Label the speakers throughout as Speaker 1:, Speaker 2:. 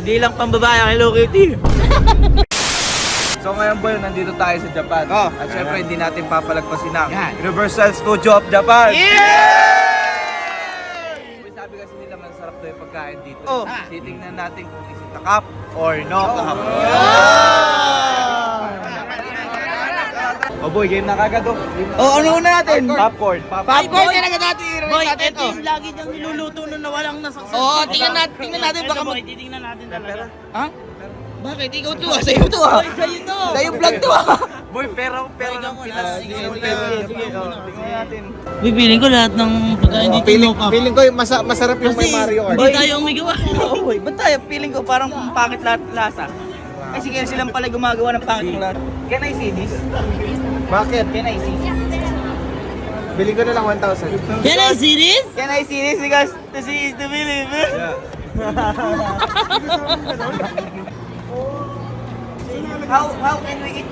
Speaker 1: Hindi lang pambabae ang Hello Kitty.
Speaker 2: So ngayon boy, nandito tayo sa Japan.
Speaker 1: Oh.
Speaker 2: At syempre hindi natin papalagpasin ang Universal Studio of Japan. Sabi kasi nila masarap daw yung pagkain dito.
Speaker 1: Oh.
Speaker 2: Titingnan natin kung is it a cup or no cup. Oh boy, game na kagad oh.
Speaker 1: Oh, ano una natin?
Speaker 2: Popcorn.
Speaker 1: Popcorn na agad natin. Boy, ito yung lagi niyang niluluto nun na walang nasaksak. Oo, tingnan natin baka titingnan natin talaga. Ha? Bakit? Ikaw to ah, sa'yo to ah. Sa'yo to. Sa'yo vlog to ah.
Speaker 2: Boy, pero ng Pinas. Sige, tingnan natin.
Speaker 1: Pipiling ko lahat ng pagkain dito.
Speaker 3: Feeling ko masarap yung may Mario Kart.
Speaker 1: Hindi tayo umigawa. Boy, ba't tayo? Feeling ko parang pangit lahat lasa. Ay sige, silang pala gumagawa ng pangit ng lahat. Can I see this?
Speaker 3: Bakit?
Speaker 1: Can I see?
Speaker 3: Bili ko na lang 1,000.
Speaker 1: Can I see this? Can I see this? Because to see is to believe. How can we eat?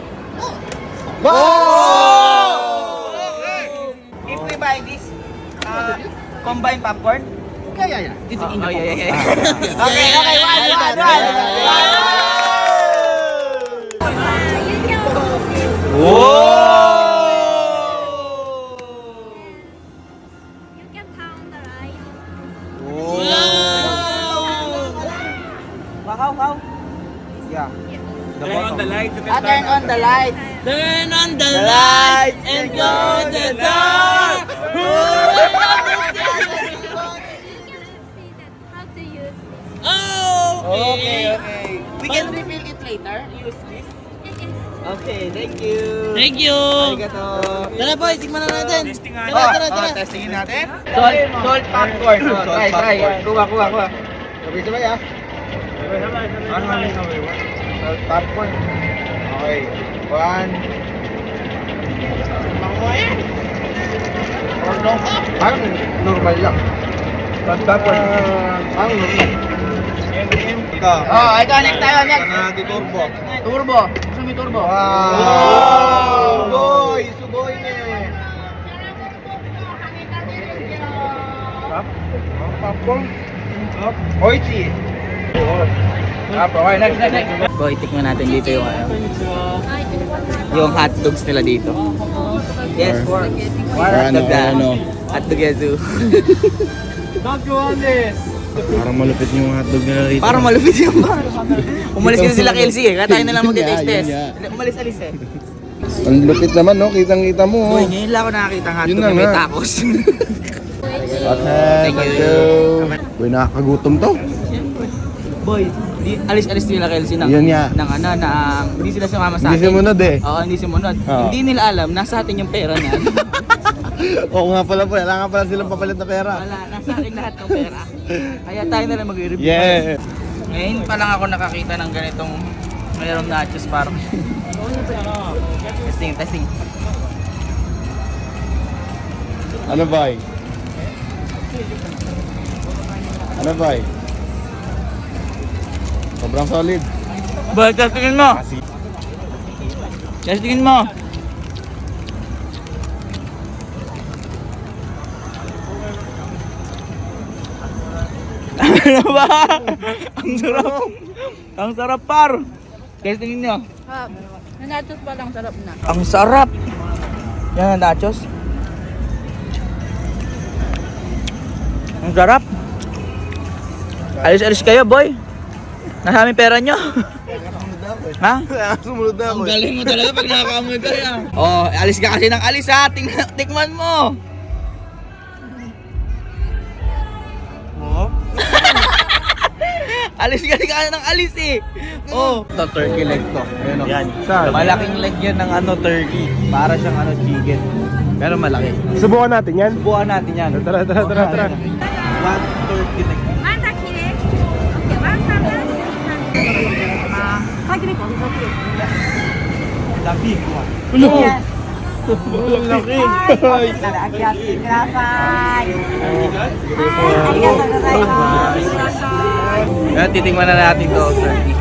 Speaker 1: If we buy this, combined popcorn? Yeah. This is in the Okay, one.
Speaker 4: You can count the rice.
Speaker 1: How?
Speaker 2: Yeah.
Speaker 1: Turn on the light.
Speaker 4: Turn on the lights.
Speaker 1: Turn on the lights and close the door.
Speaker 4: How to use this?
Speaker 1: Okay.
Speaker 4: We can refill it later. Use this. It is.
Speaker 1: Okay, thank you.
Speaker 2: Arigato.
Speaker 1: Tara boy, tignan na natin. Tara.
Speaker 2: Testingin natin.
Speaker 1: Salt popcorn. Try. Kuha.
Speaker 3: Sabay ah. Salt popcorn. Okay. 1. Parang normal lang.
Speaker 2: Salt popcorn.
Speaker 3: Parang normal.
Speaker 2: Ito.
Speaker 1: Ito, next tayo.
Speaker 2: Kanadi turbo.
Speaker 1: Turbo. Gusto mo yung turbo?
Speaker 3: Sugoy na eh.
Speaker 2: Popcorn. Oichi. Okay, next.
Speaker 1: Boy, tikman natin dito yung yung hotdogs nila dito. Yes, for hotdog na. Hotdog Yazoo.
Speaker 2: Don't go on this.
Speaker 3: Parang malupit yung hotdog nila rito.
Speaker 1: Parang malupit yung bar. Umalis kasi sila KLC eh. Kaya tayo na lang mag-test. Umalis-alis eh.
Speaker 3: Ang lupit naman no, kitang-kita mo.
Speaker 1: Boy, ngayon lang ako nakakita ng
Speaker 3: Yun
Speaker 1: hotdog
Speaker 3: na
Speaker 1: na may
Speaker 3: nga.
Speaker 1: tacos.
Speaker 3: Okay,
Speaker 1: Thank
Speaker 3: thank
Speaker 1: you.
Speaker 3: you. Boy, nakakagutom to.
Speaker 1: Boy, alis-alis nila KLC ng
Speaker 3: Yun nga.
Speaker 1: hindi sila sumama sa
Speaker 3: Hindi
Speaker 1: atin.
Speaker 3: sumunod eh.
Speaker 1: Oo, hindi sumunod.
Speaker 3: Oo.
Speaker 1: Hindi nila alam, nasa atin yung pera niya.
Speaker 3: Oo nga pala po, wala nga pala silang papalit na pera.
Speaker 1: Wala, nasa akin lahat ng pera. Kaya tayo na lang mag-review.
Speaker 3: Yeah.
Speaker 1: Ngayon pa lang ako nakakita ng ganitong mayroong nachos parang. Testing.
Speaker 3: Ano ba? Ano ba? Sobrang solid.
Speaker 1: Boy, testingin mo! Testingin mo! Ano ba? Ang sarap! Ang sarap par! Testingin nyo.
Speaker 4: Nachos pa lang sarap na.
Speaker 1: Ang sarap! Yan ang nachos. Ang sarap! Alis-alis kayo boy! Nasa aming pera nyo! Ha?
Speaker 3: Sumunod na ako.
Speaker 1: Ang galing mo talaga pag nakakamoy ka yan. Oh, alis ka kasi ng alis ha. Tikman mo. Alis kasi ng alis eh. Oh.
Speaker 2: Ito, turkey leg to. Ayan o.
Speaker 3: Yan.
Speaker 2: Malaking leg yan ng turkey. Para siyang chicken. Pero malaki.
Speaker 3: Subukan natin yan.
Speaker 2: Subukan natin yan.
Speaker 3: Tara.
Speaker 2: One turkey leg.
Speaker 4: One takire. Okay, one salad. Takire po.
Speaker 2: Labi.
Speaker 4: Yes.
Speaker 3: Laki.
Speaker 4: Arigatou gozaimasu.
Speaker 2: Ayan, titingnan na natin ito, turkey.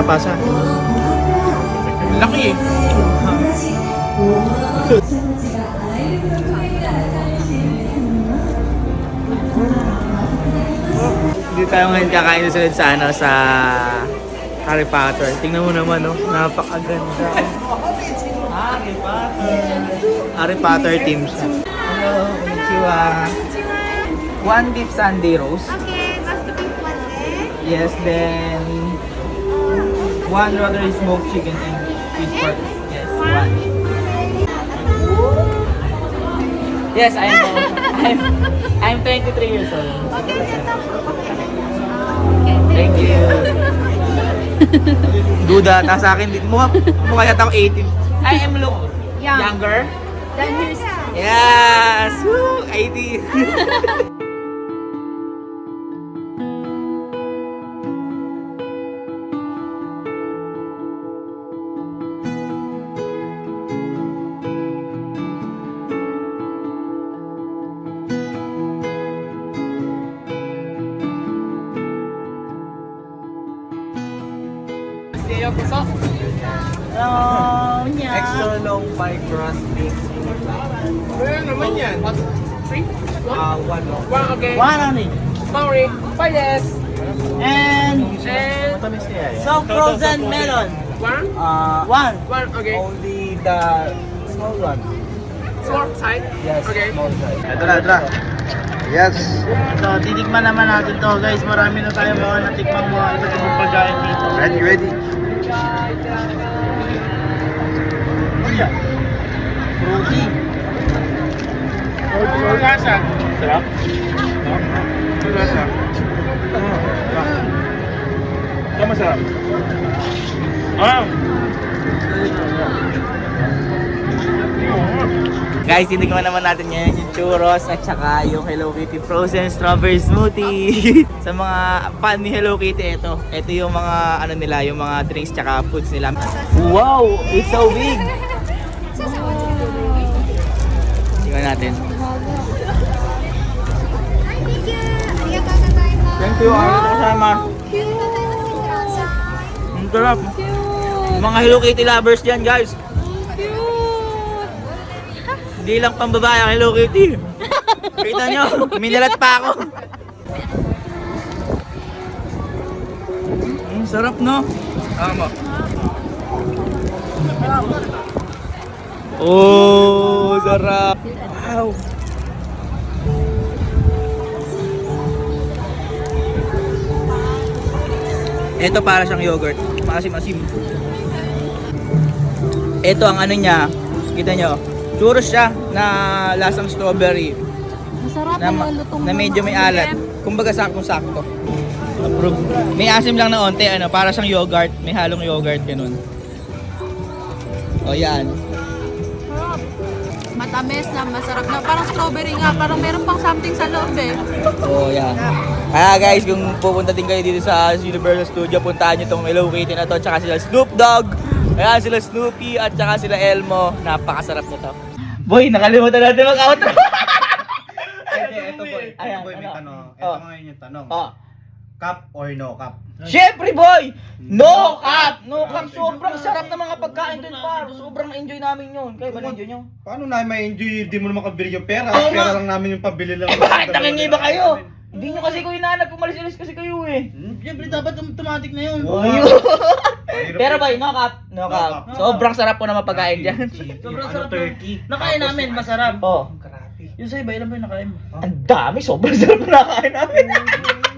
Speaker 3: Pasa.
Speaker 1: Laki eh.
Speaker 2: Hindi tayo ngayon kakain sunod sa ano, sa Harry Potter. Tingnan mo naman, no? Napakaganda. Harry Potter team siya. Hello, konnichiwa. One beef sundae roast.
Speaker 5: Okay, that's the big one there.
Speaker 2: Yes, then one rotary smoked chicken and with pork. Yes, one. Yes, I'm 23 years old. Thank you. Duda, ta sa akin din. Mukha yata ako 18. I am look younger.
Speaker 5: Then here's
Speaker 2: Yes! Woo! 18.
Speaker 1: Hello, niya.
Speaker 2: Extra long pie crust mix.
Speaker 4: Ano naman yan?
Speaker 2: One long.
Speaker 4: One, okay.
Speaker 1: One only.
Speaker 4: Sorry. Payes.
Speaker 1: And
Speaker 2: Matamis kaya yan?
Speaker 1: so frozen melon.
Speaker 4: One.
Speaker 1: One.
Speaker 4: One, okay.
Speaker 2: Only the small one.
Speaker 4: Small side.
Speaker 2: Yes,
Speaker 4: Okay.
Speaker 2: small size.
Speaker 3: Ito na. Yes.
Speaker 1: So, titikman naman natin to guys. Marami na tayo mga natikmang mga iba't ibang pagkain dito.
Speaker 3: Ready.
Speaker 1: Ano yan? Fruity.
Speaker 4: Ang lasa.
Speaker 2: Sarap?
Speaker 4: Ang lasa.
Speaker 2: Ito masarap. Guys, tinikman naman natin ngayon yung churros at saka yung Hello Kitty frozen strawberry smoothie. Sa mga fan ni Hello Kitty, ito yung mga ano nila, yung mga drinks tsaka foods nila. Wow, it's so big. Tingnan natin. Thank you, kasama. Ang sarap. Mga Hello Kitty lovers dyan, guys. Hindi lang pambabae ang Hello Kitty. Kita nyo, minalat pa ako. Sarap, no?
Speaker 4: Tama.
Speaker 2: Oh, sarap. Wow. Ito para siyang yogurt. Maasim-asim. Ito ang ano niya. Kita nyo. Churros siya na lasang strawberry.
Speaker 5: Masarap
Speaker 2: Na medyo may alat. Kumbaga saktong-sakto. Approve. May asim lang na onte, ano, para siyang yogurt. May halong yogurt, ganun. O yan.
Speaker 5: Matamis na, masarap na. Parang strawberry nga, parang meron pang something sa loob eh.
Speaker 2: O yan. Kaya guys, kung pupunta din kayo dito sa Universal Studio, puntahan nyo itong Hello Kitty na to, tsaka sila Snoop Dogg. Ayan sila Snoopy at saka sila Elmo. Napakasarap nito. Boy, nakalimutan natin mag-outro.
Speaker 3: Ito boy.
Speaker 2: Ayan,
Speaker 3: Ito boy, may
Speaker 2: ano?
Speaker 3: tanong. Ito
Speaker 2: Oh.
Speaker 3: ngayon yung tanong.
Speaker 2: Oh.
Speaker 3: Cup or no cup?
Speaker 2: Siyempre boy! No cap! No cap! Sobrang sarap ng mga pagkain dun par. Sobrang enjoy namin yun. Kayo ba na-enjoy nyo?
Speaker 3: Paano na may enjoy? Di mo naman kabili yung pera.
Speaker 2: Oo
Speaker 3: Pera
Speaker 2: nga.
Speaker 3: lang namin yung pabili lang.
Speaker 2: Bakit nangingiba kayo? Hindi nyo kasi ko hinahanap, pumalis-alis kasi kayo eh.
Speaker 1: Siyempre dapat automatic na yun.
Speaker 3: Oo.
Speaker 2: Pero boy, no cap. No cap. Sobrang sarap po na mapagkain dyan.
Speaker 1: Sobrang sarap. Nakain namin, masarap.
Speaker 2: Oh.
Speaker 1: Yung sa iba, ilan ba yung nakain mo?
Speaker 2: Ang dami, sobrang sarap na nakain namin.